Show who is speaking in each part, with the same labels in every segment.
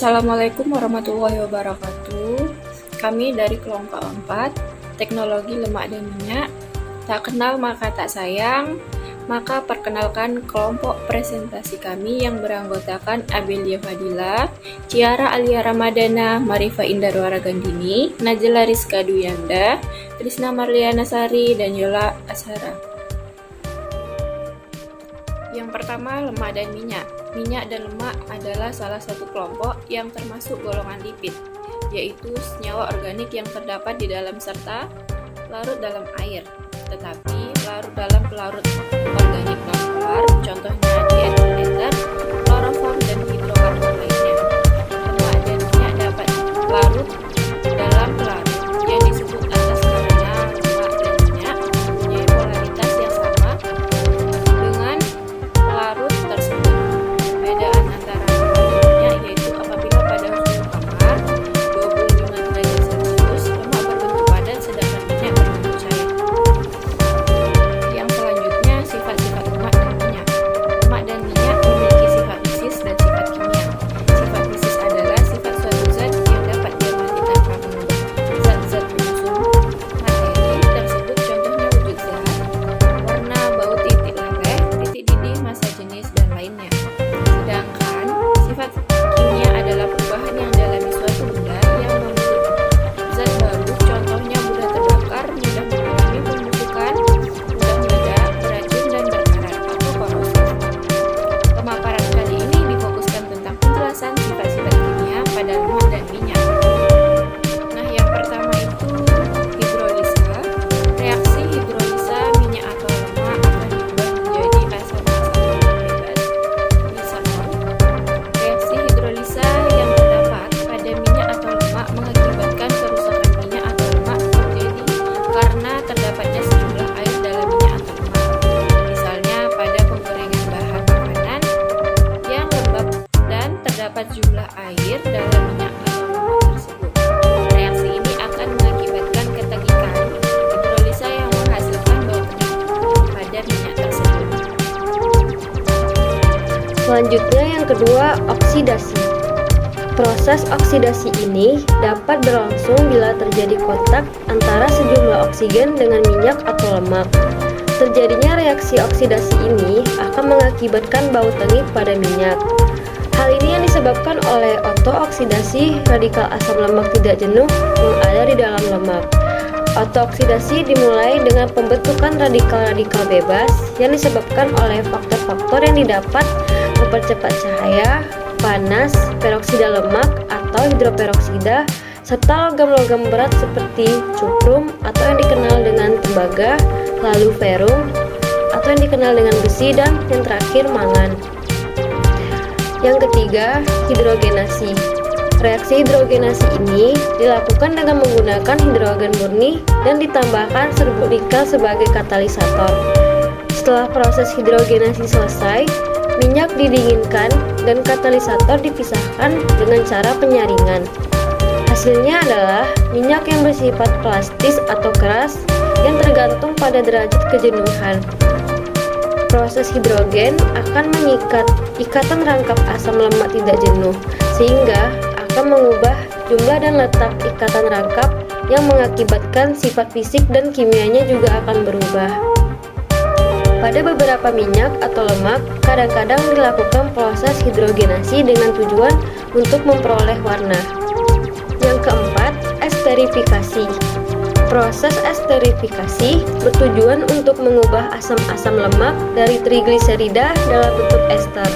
Speaker 1: Assalamualaikum warahmatullahi wabarakatuh. Kami dari kelompok 4, Teknologi Lemak dan Minyak. Tak kenal maka tak sayang. Maka perkenalkan kelompok presentasi kami yang beranggotakan Abelia Fadila, Ciara Alia Ramadana, Marifa Indarwara Gandini, Najla Rizka Duyanda, Trisna Marliana Sari, dan Yola Ashara. Yang pertama, lemak dan minyak. Minyak dan lemak adalah salah satu kelompok yang termasuk golongan lipid, yaitu senyawa organik yang terdapat di dalam serta larut dalam air, tetapi larut dalam pelarut organik non-polar, contohnya dietileter, kloroform, dan hidrokarbon lainnya. Lemak dan minyak dapat larut dalam pelarut yang disebut atas karena lemak dan minyak mempunyai polaritas yang sama dengan pelarut tersebut. Perbedaan antara lemak dan minyak yaitu apabila pada suhu kamar 25 derajat Celcius lemak berbentuk padat sedangkan minyak berbentuk cair. Yang selanjutnya, sifat-sifat lemak dan minyak. Lemak dan minyak memiliki sifat fisis dan sifat kimia. Sifat fisis adalah sifat suatu zat yang dapat diamati tanpa mengubah zat-zat penyusun materi tersebut, contohnya wujud zat, warna, bau, titik leleh, titik didih, massa jenis, dan lainnya. Sedangkan sifat kimia adalah perubahan yang dialami suatu benda yang membentuk zat baru, contohnya mudah terbakar, mudah mengalami pembusukan, mudah meledak, beracun, dan berkarat atau korosif. Pemaparan kali ini difokuskan tentang penjelasan sifat-sifat kimia pada lemak dan minyak. Nah, yang pertama itu hidrolisa. Reaksi hidrolisa minyak atau lemak akan diubah menjadi asam-asam lemak bebas bisanol. Reaksi hidrolisa yang terdapat pada minyak atau lemak mengakibatkan kerusakan minyak atau lemak terjadi karena terdapatnya sejumlah air dalam minyak atau lemak. Misalnya pada penggorengan bahan makanan yang lembab dan terdapat jumlah air dalam minyak atau lemak tersebut. Reaksi ini akan mengakibatkan ketegikan hidrolisa yang menghasilkan bau tegik pada minyak tersebut.
Speaker 2: Selanjutnya yang kedua, oksidasi. Proses oksidasi ini dapat berlangsung bila terjadi kontak antara sejumlah oksigen dengan minyak atau lemak. Terjadinya reaksi oksidasi ini akan mengakibatkan bau tengik pada minyak. Hal ini yang disebabkan oleh otooksidasi radikal asam lemak tidak jenuh yang ada di dalam lemak. Otooksidasi dimulai dengan pembentukan radikal-radikal bebas yang disebabkan oleh faktor-faktor yang didapat mempercepat cahaya, panas, peroksida lemak atau hidroperoksida, serta logam-logam berat seperti cuprum atau yang dikenal dengan tembaga, lalu ferum atau yang dikenal dengan besi, dan yang terakhir mangan. Yang ketiga, hidrogenasi. Reaksi hidrogenasi ini dilakukan dengan menggunakan hidrogen murni dan ditambahkan serbuk nikel sebagai katalisator. Setelah proses hidrogenasi selesai, minyak didinginkan dan katalisator dipisahkan dengan cara penyaringan. Hasilnya adalah minyak yang bersifat plastis atau keras yang tergantung pada derajat kejenuhan. Proses hidrogen akan mengikat ikatan rangkap asam lemak tidak jenuh, sehingga akan mengubah jumlah dan letak ikatan rangkap yang mengakibatkan sifat fisik dan kimianya juga akan berubah. Pada beberapa minyak atau lemak, kadang-kadang dilakukan proses hidrogenasi dengan tujuan untuk memperoleh warna. Yang keempat, esterifikasi. Proses esterifikasi bertujuan untuk mengubah asam-asam lemak dari trigliserida dalam bentuk ester.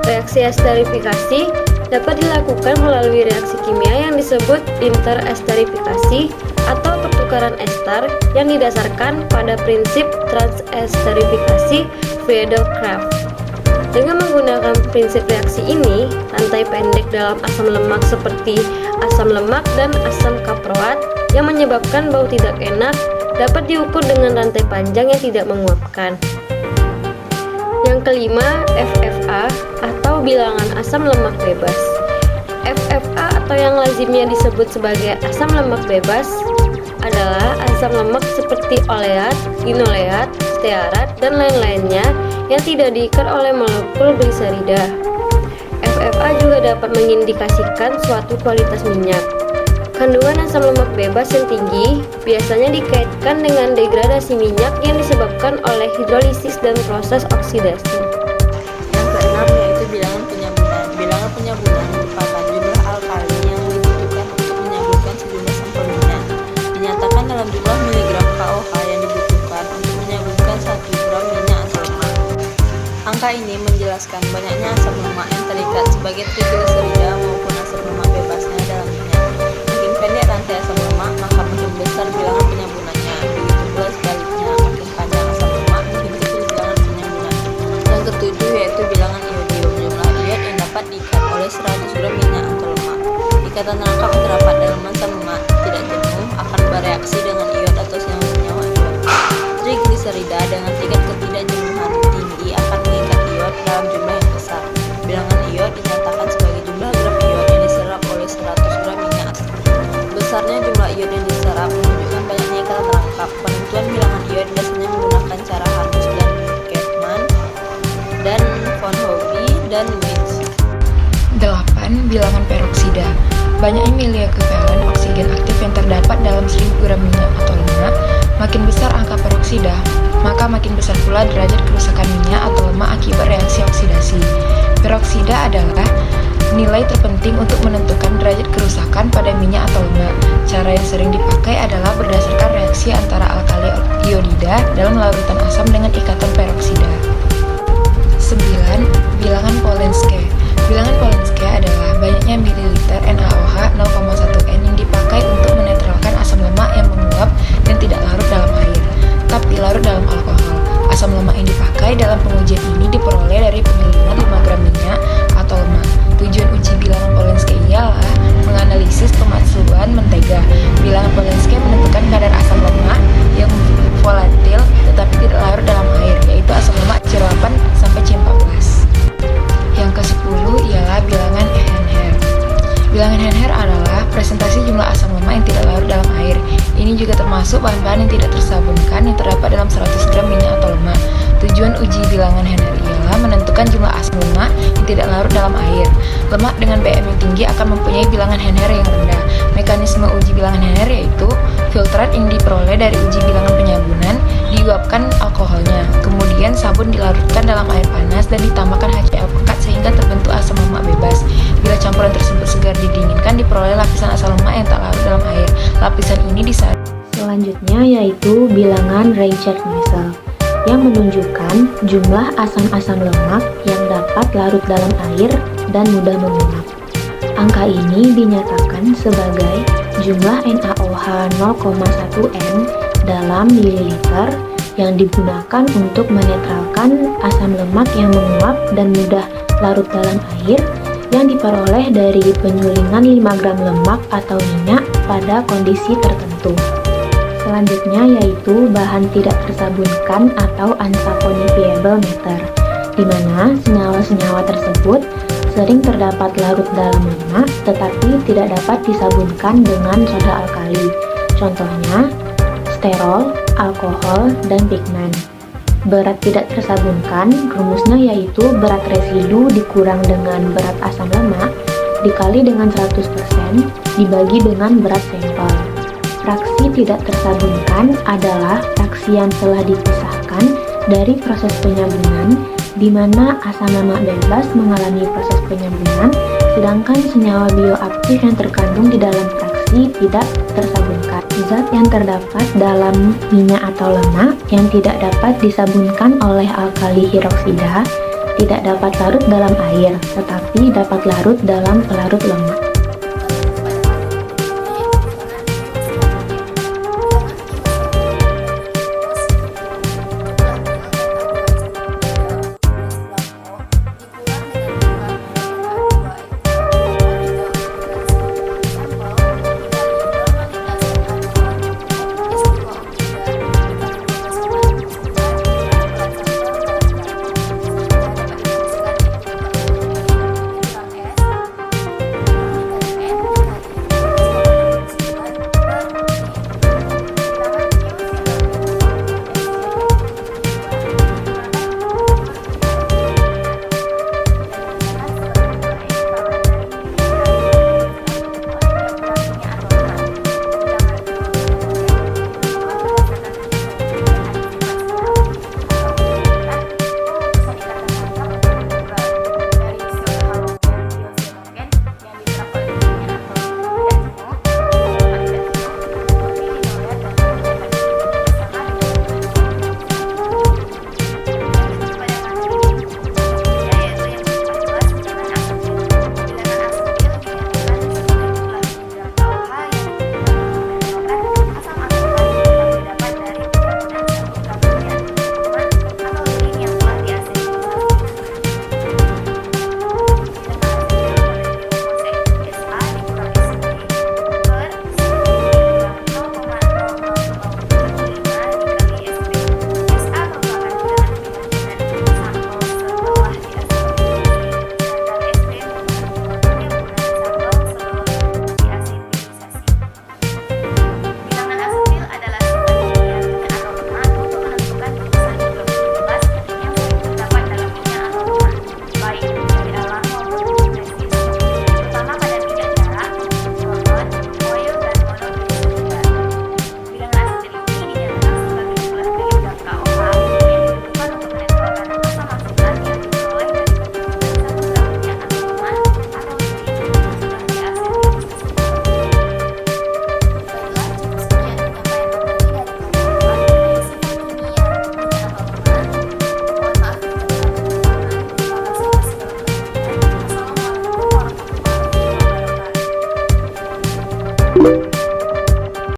Speaker 2: Reaksi esterifikasi dapat dilakukan melalui reaksi kimia yang disebut interesterifikasi atau pertukaran ester yang didasarkan pada prinsip transesterifikasi Friedel-Crafts. Dengan menggunakan prinsip reaksi ini, rantai pendek dalam asam lemak seperti asam lemak dan asam kaproat yang menyebabkan bau tidak enak dapat diukur dengan rantai panjang yang tidak menguapkan. Yang kelima, FFA atau bilangan asam lemak bebas. FFA atau yang lazimnya disebut sebagai asam lemak bebas adalah asam lemak seperti oleat, linoleat, stearat, dan lain-lainnya yang tidak diikat oleh molekul gliserida. FFA juga dapat mengindikasikan suatu kualitas minyak. Kandungan asam lemak bebas yang tinggi biasanya dikaitkan dengan degradasi minyak yang disebabkan oleh hidrolisis dan proses oksidasi.
Speaker 3: Yang keenam yaitu bilangan penyabunan. Bilangan penyabunan merupakan jumlah alkali yang dibutuhkan untuk menyabunkan sejumlah sampel minyak. Dinyatakan dalam jumlah miligram KOH yang dibutuhkan untuk menyabunkan 1 gram minyak atau lemak. Angka ini menjelaskan banyaknya asam lemak yang terikat sebagai trigliserida maupun asam lemak bebasnya dalam minyak. Makin pendek rantai asam lemak, maka makin besar bilangan penyambunannya. Begitu pula sebaliknya, makin panjang asam lemak, makin kecil bilangan penyambunan. Yang ketujuh yaitu bilangan iodium, jumlah iod yang dapat diikat oleh 100 gram minyak atau lemak. Ikatan rangkap yang terdapat dalam asam lemak tidak jenuh akan bereaksi dengan iod atau senyawa iod. Trigliserida dengan tingkat ketidakjenuhan tinggi akan mengikat iod dalam jumlah yang besar. Bilangan iod dinyatakan sebagai jumlah gram iod yang diserap oleh 100 gram minyak. Besarnya jumlah iod yang diserap menunjukkan banyaknya ikatan rangkap. Penentuan bilangan iod biasanya menggunakan cara Harmus dan Kettmann dan von Hobby dan Witz.
Speaker 4: 8. Bilangan peroksida. Banyaknya miliekuvalen oksigen aktif yang terdapat dalam 1000 gram minyak atau lemak. Makin besar angka peroksida, maka makin besar pula derajat kerusakan minyak atau lemak akibat reaksi oksidasi. Peroksida adalah nilai terpenting untuk menentukan derajat kerusakan pada minyak atau lemak. Cara yang sering dipakai adalah berdasarkan reaksi antara alkali iodida dalam larutan asam dengan ikatan peroksida. 9. Bilangan Polenske. Bilangan Polenske adalah banyaknya mililiter NaOH 0,1 N yang dipakai untuk menetralkan asam lemak yang menguap dan tidak larut dalam air, tapi larut dalam alkohol. Asam lemak yang dipakai dalam pengujian ini diperoleh dari penyulingan 5 gram minyak atau lemak. Tujuan uji bilangan Polenske ialah menganalisis pemalsuan mentega. Bilangan Polenske menentukan kadar asam lemak yang volatil tetapi tidak larut dalam air, yaitu asam lemak C8 sampai C14. Yang ke-10 ialah bilangan Henher. Bilangan Henher adalah presentasi jumlah asam lemak yang tidak larut dalam air. Ini juga termasuk bahan-bahan yang tidak tersabunkan yang terdapat dalam 100 gram minyak atau lemak. Tujuan uji bilangan Henher ialah menentukan jumlah asam lemak yang tidak larut dalam air. Lemak dengan BM yang tinggi akan mempunyai bilangan Henher yang rendah. Mekanisme uji bilangan Henher yaitu filtrat yang diperoleh dari uji bilangan penyabunan, diuapkan alkoholnya, kemudian sabun dilarutkan dalam air panas dan ditambahkan HCl pekat sehingga terbentuk asam lemak bebas. Bila campuran tersebut segar didinginkan, diperoleh lapisan asam lemak yang tak larut dalam air. Lapisan ini disaring.
Speaker 5: Selanjutnya yaitu bilangan Reichert-Meisel yang menunjukkan jumlah asam-asam lemak yang dapat larut dalam air dan mudah menguap. Angka ini dinyatakan sebagai jumlah NaOH 0,1 N dalam mililiter yang digunakan untuk menetralkan asam lemak yang menguap dan mudah larut dalam air yang diperoleh dari penyulingan 5 gram lemak atau minyak pada kondisi tertentu. Selanjutnya yaitu bahan tidak tersabunkan atau unsaponifiable meter, di mana senyawa-senyawa tersebut sering terdapat larut dalam lemak tetapi tidak dapat disabunkan dengan soda alkali. Contohnya, sterol, alkohol, dan pigmen. Berat tidak tersabunkan, rumusnya yaitu berat residu dikurang dengan berat asam lemak dikali dengan 100% dibagi dengan berat sampel. Fraksi tidak tersabunkan adalah fraksi yang telah dipisahkan dari proses penyabunan, di mana asam lemak bebas mengalami proses penyabunan, sedangkan senyawa bioaktif yang terkandung di dalam fraksi tidak tersabunkan. Zat yang terdapat dalam minyak atau lemak yang tidak dapat disabunkan oleh alkali hidroksida tidak dapat larut dalam air, tetapi dapat larut dalam pelarut lemak.